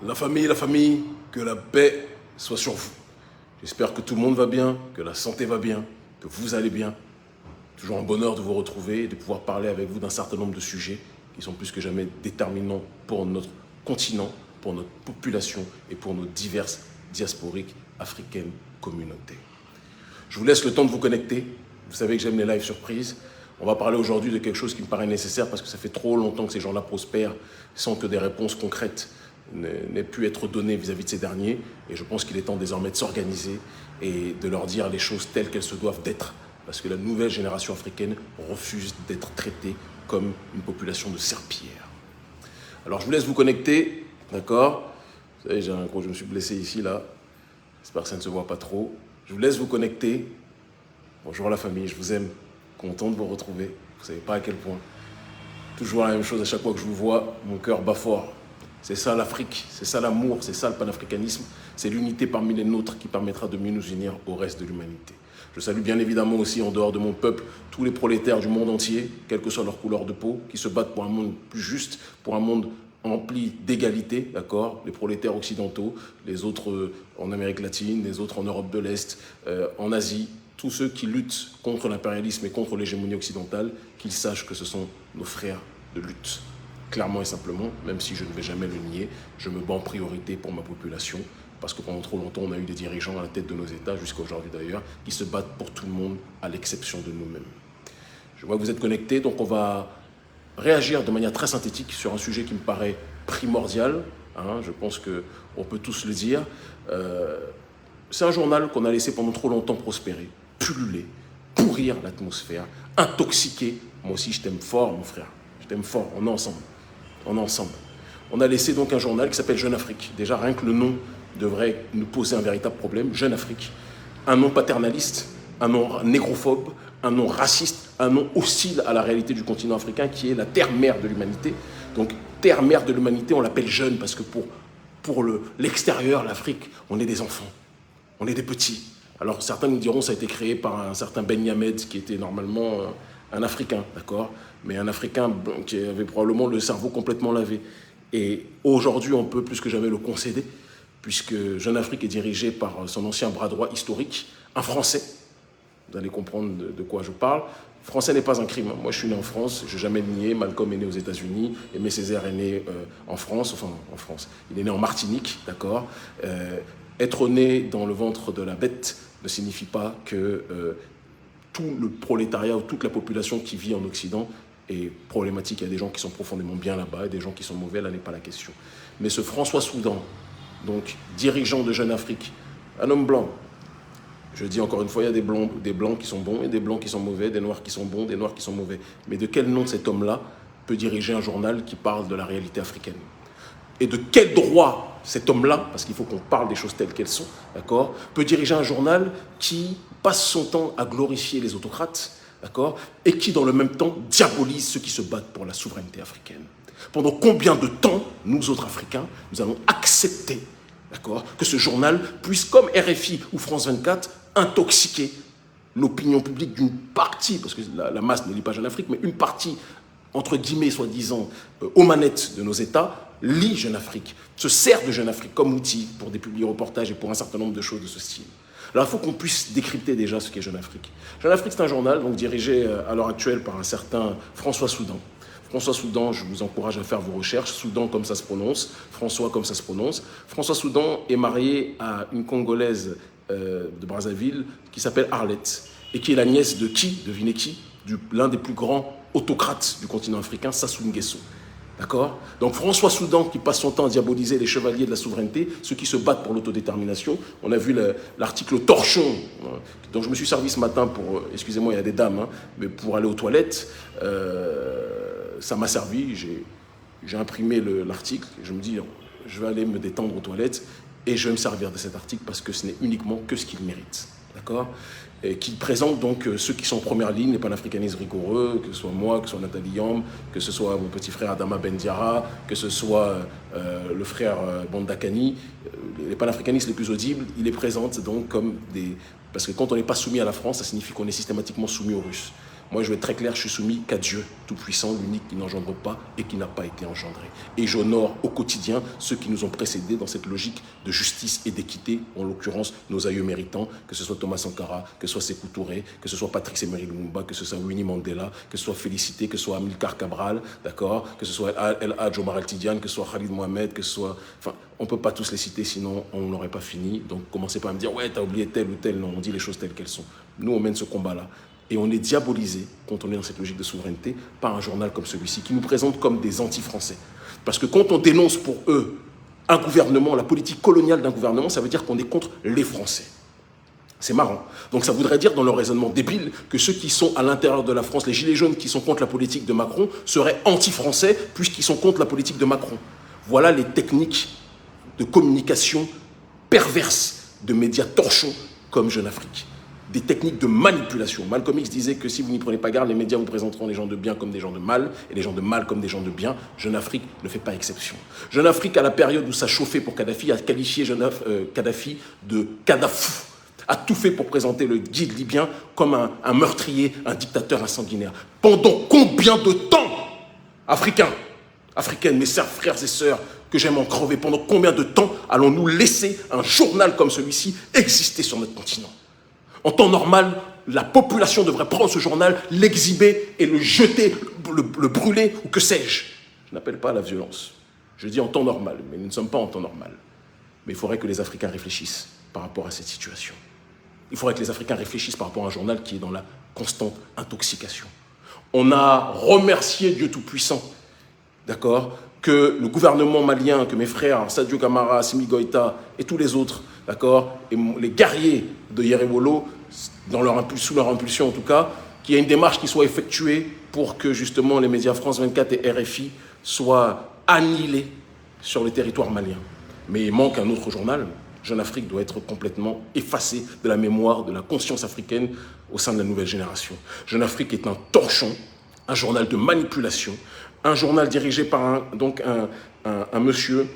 La famille, que la paix soit sur vous. J'espère que tout le monde va bien, que la santé va bien, que vous allez bien. Toujours un bonheur de vous retrouver et de pouvoir parler avec vous d'un certain nombre de sujets qui sont plus que jamais déterminants pour notre continent, pour notre population et pour nos diverses diasporiques africaines communautés. Je vous laisse le temps de vous connecter. Vous savez que j'aime les lives surprises. On va parler aujourd'hui de quelque chose qui me paraît nécessaire parce que ça fait trop longtemps que ces gens-là prospèrent sans que des réponses concrètes n'aient pu être données vis-à-vis de ces derniers. Et je pense qu'il est temps désormais de s'organiser et de leur dire les choses telles qu'elles se doivent d'être. Parce que la nouvelle génération africaine refuse d'être traitée comme une population de serpillères. Alors je vous laisse vous connecter, d'accord? Vous savez, je me suis blessé ici, là. J'espère que ça ne se voit pas trop. Je vous laisse vous connecter. Bonjour la famille, je vous aime. Content de vous retrouver. Vous ne savez pas à quel point. Toujours la même chose à chaque fois que je vous vois, mon cœur bat fort. C'est ça l'Afrique, c'est ça l'amour, c'est ça le panafricanisme. C'est l'unité parmi les nôtres qui permettra de mieux nous unir au reste de l'humanité. Je salue bien évidemment aussi, en dehors de mon peuple, tous les prolétaires du monde entier, quelle que soit leur couleur de peau, qui se battent pour un monde plus juste, pour un monde empli d'égalité, d'accord? Les prolétaires occidentaux, les autres en Amérique latine, les autres en Europe de l'Est, en Asie, tous ceux qui luttent contre l'impérialisme et contre l'hégémonie occidentale, qu'ils sachent que ce sont nos frères de lutte. Clairement et simplement, même si je ne vais jamais le nier, je me bats en priorité pour ma population, parce que pendant trop longtemps, on a eu des dirigeants à la tête de nos États, jusqu'à aujourd'hui d'ailleurs, qui se battent pour tout le monde, à l'exception de nous-mêmes. Je vois que vous êtes connectés, donc on va réagir de manière très synthétique sur un sujet qui me paraît primordial, hein, je pense qu'on peut tous le dire. C'est un journal qu'on a laissé pendant trop longtemps prospérer, pulluler, pourrir l'atmosphère, intoxiquer. Moi aussi, je t'aime fort, mon frère. Je t'aime fort, on est ensemble. On est ensemble. On a laissé donc un journal qui s'appelle Jeune Afrique. Déjà, rien que le nom devrait nous poser un véritable problème. Jeune Afrique. Un nom paternaliste, un nom négrophobe, un nom raciste, un nom hostile à la réalité du continent africain qui est la terre-mère de l'humanité. Donc, terre-mère de l'humanité, on l'appelle jeune parce que pour l'extérieur, l'Afrique, on est des enfants. On est des petits. Alors, certains nous diront que ça a été créé par un certain Ben Yamed qui était normalement un Africain, d'accord? Mais un Africain qui avait probablement le cerveau complètement lavé. Et aujourd'hui, on peut plus que jamais le concéder, puisque Jeune Afrique est dirigé par son ancien bras droit historique, un Français. Vous allez comprendre de quoi je parle. Français n'est pas un crime. Moi, je suis né en France, je n'ai jamais nié. Malcolm est né aux États-Unis, Aimé Césaire est né en France, enfin en France. Il est né en Martinique, d'accord? Être né dans le ventre de la bête ne signifie pas que tout le prolétariat ou toute la population qui vit en Occident est problématique. Il y a des gens qui sont profondément bien là-bas et des gens qui sont mauvais, là n'est pas la question. Mais ce François Soudan, donc dirigeant de Jeune Afrique, un homme blanc, je dis encore une fois, il y a des blancs qui sont bons et des blancs qui sont mauvais, des noirs qui sont bons, des noirs qui sont mauvais. Mais de quel nom cet homme-là peut diriger un journal qui parle de la réalité africaine? Et de quel droit cet homme-là, parce qu'il faut qu'on parle des choses telles qu'elles sont, d'accord, peut diriger un journal qui passe son temps à glorifier les autocrates, d'accord, et qui, dans le même temps, diabolise ceux qui se battent pour la souveraineté africaine. Pendant combien de temps, nous autres Africains, nous allons accepter, d'accord, que ce journal puisse, comme RFI ou France 24, intoxiquer l'opinion publique d'une partie, parce que la masse ne lit pas Jeune Afrique, mais une partie, entre guillemets, soi-disant, aux manettes de nos États, lit Jeune Afrique, se sert de Jeune Afrique comme outil pour des publi-reportages et pour un certain nombre de choses de ce style. Alors il faut qu'on puisse décrypter déjà ce qu'est Jeune Afrique. Jeune Afrique, c'est un journal donc, dirigé à l'heure actuelle par un certain François Soudan. François Soudan, je vous encourage à faire vos recherches. Soudan comme ça se prononce, François comme ça se prononce. François Soudan est marié à une Congolaise de Brazzaville qui s'appelle Arlette et qui est la nièce de qui? Devinez qui? L'un des plus grands autocrates du continent africain, Sassou Nguesso. D'accord? Donc François Soudan qui passe son temps à diaboliser les chevaliers de la souveraineté, ceux qui se battent pour l'autodétermination. On a vu l'article torchon dont je me suis servi ce matin pour, excusez-moi, il y a des dames, hein, mais pour aller aux toilettes. Ça m'a servi, j'ai imprimé l'article, je me dis, je vais aller me détendre aux toilettes et je vais me servir de cet article parce que ce n'est uniquement que ce qu'il mérite. D'accord? Et qui présente donc ceux qui sont en première ligne, les panafricanistes rigoureux, que ce soit moi, que ce soit Nathalie Yamb, que ce soit mon petit frère Adama Bendiara, que ce soit le frère Bandakani, les panafricanistes les plus audibles, il les présente donc comme des... Parce que quand on n'est pas soumis à la France, ça signifie qu'on est systématiquement soumis aux Russes. Moi, je vais être très clair, je suis soumis qu'à Dieu, tout-puissant, l'unique qui n'engendre pas et qui n'a pas été engendré. Et j'honore au quotidien ceux qui nous ont précédés dans cette logique de justice et d'équité, en l'occurrence nos aïeux méritants, que ce soit Thomas Sankara, que ce soit Sékou Touré, que ce soit Patrice Emery Lumumba, que ce soit Winnie Mandela, que ce soit Félicité, que ce soit Amilcar Cabral, d'accord, que ce soit El Hadj Omar El Tidiane, que ce soit Khalid Mohamed, que ce soit... Enfin, on ne peut pas tous les citer, sinon on n'aurait pas fini. Donc commencez pas à me dire, ouais, t'as oublié tel ou tel. Non, on dit les choses telles qu'elles sont. Nous, on mène ce combat-là. Et on est diabolisé, quand on est dans cette logique de souveraineté, par un journal comme celui-ci, qui nous présente comme des anti-français. Parce que quand on dénonce pour eux un gouvernement, la politique coloniale d'un gouvernement, ça veut dire qu'on est contre les Français. C'est marrant. Donc ça voudrait dire, dans leur raisonnement débile, que ceux qui sont à l'intérieur de la France, les gilets jaunes qui sont contre la politique de Macron, seraient anti-français, puisqu'ils sont contre la politique de Macron. Voilà les techniques de communication perverses de médias torchons comme Jeune Afrique. Des techniques de manipulation. Malcolm X disait que si vous n'y prenez pas garde, les médias vous présenteront les gens de bien comme des gens de mal, et les gens de mal comme des gens de bien. Jeune Afrique ne fait pas exception. Jeune Afrique, à la période où ça chauffait pour Kadhafi, a qualifié Kadhafi de Kadhafou, a tout fait pour présenter le guide libyen comme un meurtrier, un dictateur, un sanguinaire. Pendant combien de temps, africaines, mes frères et sœurs, que j'aime en crever, pendant combien de temps allons-nous laisser un journal comme celui-ci exister sur notre continent? En temps normal, la population devrait prendre ce journal, l'exhiber et le jeter, le brûler ou que sais-je. Je n'appelle pas à la violence. Je dis en temps normal, mais nous ne sommes pas en temps normal. Mais il faudrait que les Africains réfléchissent par rapport à cette situation. Il faudrait que les Africains réfléchissent par rapport à un journal qui est dans la constante intoxication. On a remercié Dieu Tout-Puissant, d'accord, que le gouvernement malien, que mes frères, Sadio Camara, Assimi Goïta et tous les autres, d'accord, et les guerriers de Yerewolo, sous leur impulsion en tout cas, qu'il y ait une démarche qui soit effectuée pour que justement les médias France 24 et RFI soient annihilés sur le territoire malien. Mais il manque un autre journal. Jeune Afrique doit être complètement effacé de la mémoire, de la conscience africaine au sein de la nouvelle génération. Jeune Afrique est un torchon, un journal de manipulation, un journal dirigé par un monsieur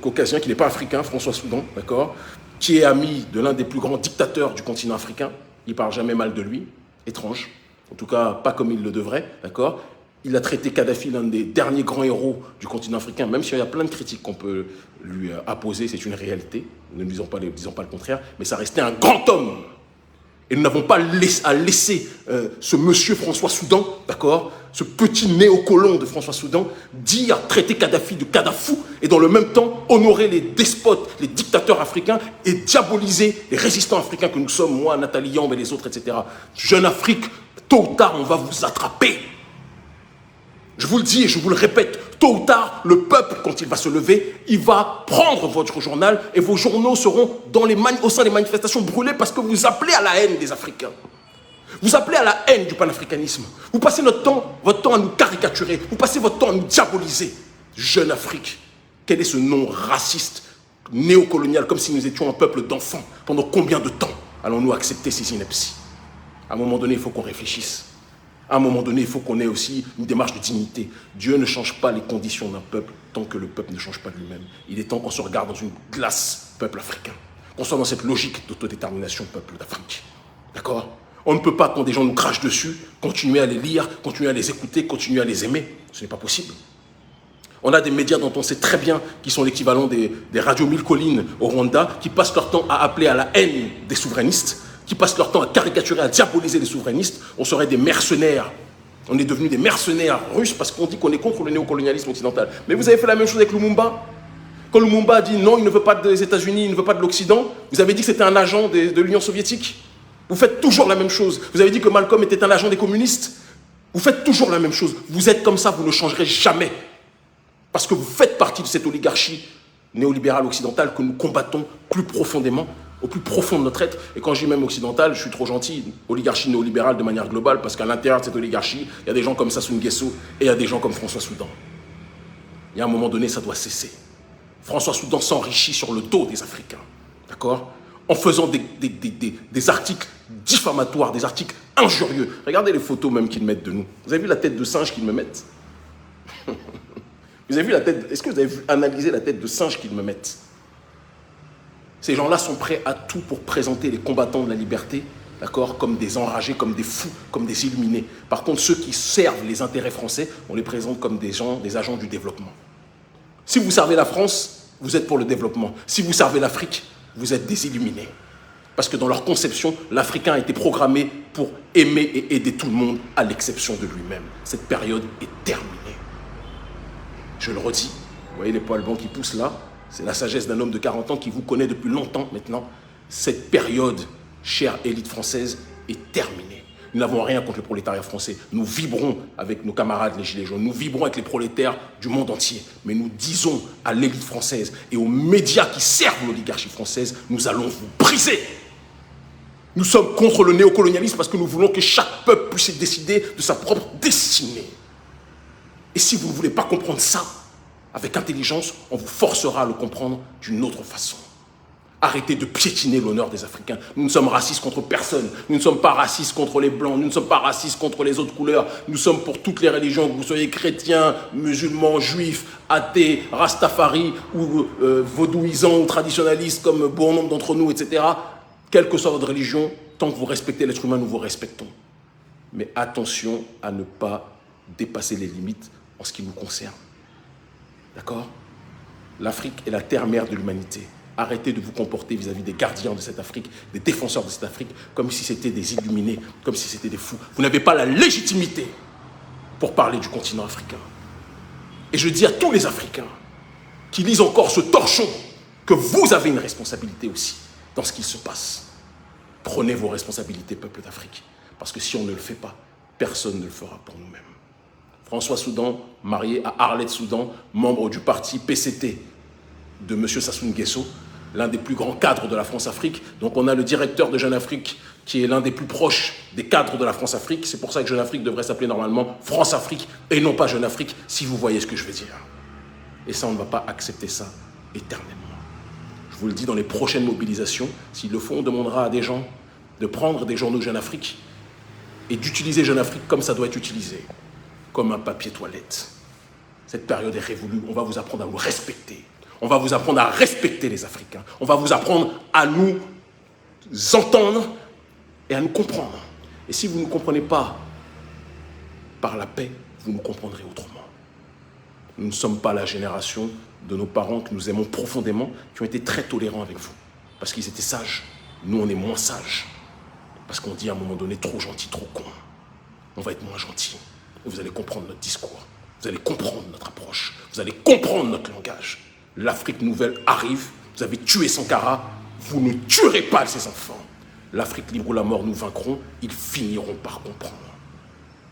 caucasien qui n'est pas africain, François Soudan, d'accord, qui est ami de l'un des plus grands dictateurs du continent africain. Il ne parle jamais mal de lui, étrange, en tout cas pas comme il le devrait, d'accord. Il a traité Kadhafi l'un des derniers grands héros du continent africain, même s'il y a plein de critiques qu'on peut lui apposer, c'est une réalité, ne disons pas le contraire, mais ça restait un grand homme. Et nous n'avons pas à laisser ce monsieur François Soudan, d'accord, ce petit néocolon de François Soudan, dire, traiter Kadhafi de Kadhafou, et dans le même temps honorer les despotes, les dictateurs africains, et diaboliser les résistants africains que nous sommes, moi, Nathalie Yamb et les autres, etc. Jeune Afrique, tôt ou tard, on va vous attraper. Je vous le dis et je vous le répète, tôt ou tard, le peuple, quand il va se lever, il va prendre votre journal et vos journaux seront au sein des manifestations brûlés parce que vous appelez à la haine des Africains. Vous appelez à la haine du panafricanisme. Vous passez votre temps à nous caricaturer. Vous passez votre temps à nous diaboliser. Jeune Afrique, quel est ce nom raciste, néocolonial, comme si nous étions un peuple d'enfants? Pendant combien de temps allons-nous accepter ces inepties? À un moment donné, il faut qu'on réfléchisse. À un moment donné, il faut qu'on ait aussi une démarche de dignité. Dieu ne change pas les conditions d'un peuple tant que le peuple ne change pas de lui-même. Il est temps qu'on se regarde dans une glace, peuple africain. Qu'on soit dans cette logique d'autodétermination, peuple d'Afrique. D'accord? On ne peut pas, quand des gens nous crachent dessus, continuer à les lire, continuer à les écouter, continuer à les aimer. Ce n'est pas possible. On a des médias dont on sait très bien qu'ils sont l'équivalent des radios Mille Collines au Rwanda, qui passent leur temps à appeler à la haine des souverainistes, qui passent leur temps à caricaturer, à diaboliser les souverainistes. On serait des mercenaires. On est devenus des mercenaires russes parce qu'on dit qu'on est contre le néocolonialisme occidental. Mais vous avez fait la même chose avec Lumumba. Quand Lumumba a dit non, il ne veut pas des États-Unis, il ne veut pas de l'Occident, vous avez dit que c'était un agent de l'Union soviétique. Vous faites toujours la même chose. Vous avez dit que Malcolm était un agent des communistes. Vous faites toujours la même chose. Vous êtes comme ça, vous ne changerez jamais. Parce que vous faites partie de cette oligarchie néolibérale occidentale que nous combattons plus profondément, au plus profond de notre être. Et quand je dis même occidentale, je suis trop gentil, oligarchie néolibérale de manière globale, parce qu'à l'intérieur de cette oligarchie, il y a des gens comme Sassou Nguesso et il y a des gens comme François Soudan. Il y a un moment donné, ça doit cesser. François Soudan s'enrichit sur le dos des Africains, d'accord, en faisant des articles diffamatoires, des articles injurieux. Regardez les photos même qu'ils mettent de nous. Vous avez vu la tête de singe qu'ils me mettent? Vous avez vu la tête? Est-ce que vous avez analysé la tête de singe qu'ils me mettent? Ces gens-là sont prêts à tout pour présenter les combattants de la liberté d'accord, comme des enragés, comme des fous, comme des illuminés. Par contre, ceux qui servent les intérêts français, on les présente comme des gens, des agents du développement. Si vous servez la France, vous êtes pour le développement. Si vous servez l'Afrique, vous êtes des illuminés. Parce que dans leur conception, l'Africain a été programmé pour aimer et aider tout le monde, à l'exception de lui-même. Cette période est terminée. Je le redis, vous voyez les poils blancs qui poussent là? C'est la sagesse d'un homme de 40 ans qui vous connaît depuis longtemps maintenant. Cette période, chère élite française, est terminée. Nous n'avons rien contre le prolétariat français. Nous vibrons avec nos camarades les Gilets jaunes. Nous vibrons avec les prolétaires du monde entier. Mais nous disons à l'élite française et aux médias qui servent l'oligarchie française, nous allons vous briser. Nous sommes contre le néocolonialisme parce que nous voulons que chaque peuple puisse décider de sa propre destinée. Et si vous ne voulez pas comprendre ça, avec intelligence, on vous forcera à le comprendre d'une autre façon. Arrêtez de piétiner l'honneur des Africains. Nous ne sommes racistes contre personne. Nous ne sommes pas racistes contre les Blancs. Nous ne sommes pas racistes contre les autres couleurs. Nous sommes pour toutes les religions, que vous soyez chrétiens, musulmans, juifs, athées, rastafari, ou vaudouisants ou traditionnalistes comme bon nombre d'entre nous, etc. Quelle que soit votre religion, tant que vous respectez l'être humain, nous vous respectons. Mais attention à ne pas dépasser les limites en ce qui nous concerne. D'accord? L'Afrique est la terre-mère de l'humanité. Arrêtez de vous comporter vis-à-vis des gardiens de cette Afrique, des défenseurs de cette Afrique, comme si c'était des illuminés, comme si c'était des fous. Vous n'avez pas la légitimité pour parler du continent africain. Et je dis à tous les Africains qui lisent encore ce torchon que vous avez une responsabilité aussi dans ce qu'il se passe. Prenez vos responsabilités, peuple d'Afrique. Parce que si on ne le fait pas, personne ne le fera pour nous-mêmes. François Soudan, marié à Arlette Soudan, membre du parti PCT de M. Sassou Nguesso, l'un des plus grands cadres de la France-Afrique. Donc on a le directeur de Jeune Afrique qui est l'un des plus proches des cadres de la France-Afrique. C'est pour ça que Jeune Afrique devrait s'appeler normalement France-Afrique et non pas Jeune Afrique, si vous voyez ce que je veux dire. Et ça, on ne va pas accepter ça éternellement. Je vous le dis, dans les prochaines mobilisations, s'il le faut, on demandera à des gens de prendre des journaux Jeune Afrique et d'utiliser Jeune Afrique comme ça doit être utilisé, comme un papier toilette. Cette période est révolue, on va vous apprendre à vous respecter. On va vous apprendre à respecter les Africains. On va vous apprendre à nous entendre et à nous comprendre. Et si vous ne comprenez pas par la paix, vous nous comprendrez autrement. Nous ne sommes pas la génération de nos parents que nous aimons profondément, qui ont été très tolérants avec vous. Parce qu'ils étaient sages. Nous, on est moins sages. Parce qu'on dit à un moment donné, trop gentil, trop con. On va être moins gentil. Et vous allez comprendre notre discours. Vous allez comprendre notre approche. Vous allez comprendre notre langage. L'Afrique nouvelle arrive. Vous avez tué Sankara. Vous ne tuerez pas ces enfants. L'Afrique libre ou la mort, nous vaincrons. Ils finiront par comprendre.